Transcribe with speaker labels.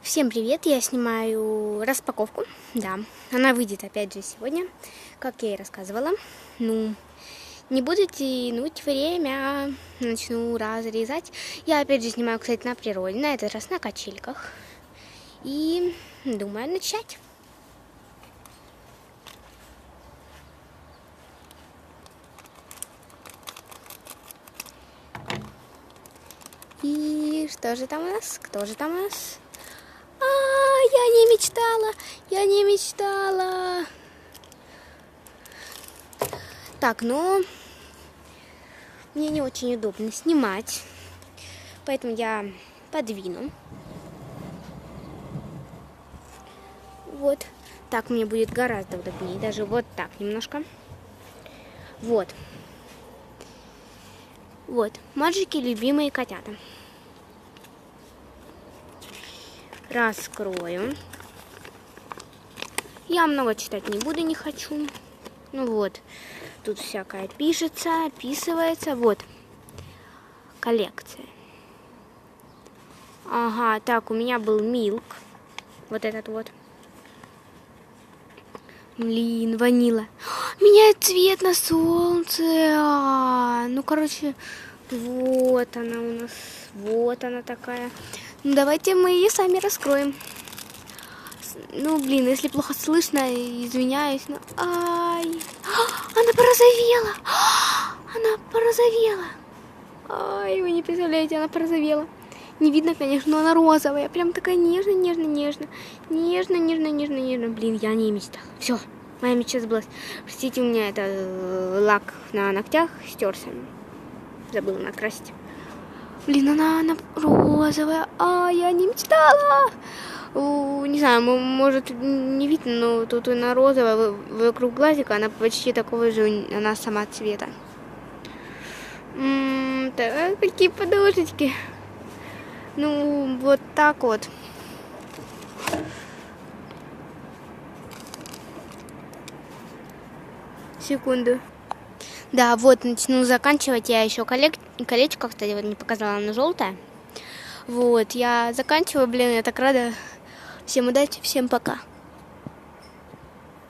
Speaker 1: Всем привет! Я снимаю распаковку. Да, она выйдет опять же сегодня, как я и рассказывала. Ну, не буду тянуть время, начну разрезать. Я опять же снимаю, кстати, на природе, на этот раз на качельках. И думаю начать. И что же там у нас? Кто же там у нас? Я не мечтала. Так, ну, мне не очень удобно снимать, поэтому я подвину. Вот, так мне будет гораздо удобнее, даже вот так немножко. Вот. Вот, маджики, любимые котята. Раскрою. Я много читать не буду, не хочу. Ну вот, тут всякое пишется, описывается. Вот, коллекция. Ага, так, у меня был Милк. Вот этот вот. Блин, ванила. Меняет цвет на солнце. Ну, короче, вот она у нас. Вот она такая. Ну, давайте мы ее сами раскроем. Ну, блин, если плохо слышно, извиняюсь. Но... Ай! Она порозовела! Она порозовела! Ай, вы не представляете, она порозовела. Не видно, конечно, но она розовая. Прям такая нежная. Блин, я не мечтала. Все, моя мечта сбылась. Простите, у меня это лак на ногтях стерся. Забыла накрасить. Блин, она розовая. Я не мечтала. Не знаю, может не видно, но тут она розовая. Вокруг глазика она почти такого же, она сама цвета. Так, какие подушечки. Ну, вот так вот. Секунду. Да, вот, начну заканчивать. Я еще колечко, кстати, вот не показала, оно желтое. Вот, я заканчиваю, блин, я так рада. Всем удачи, всем пока.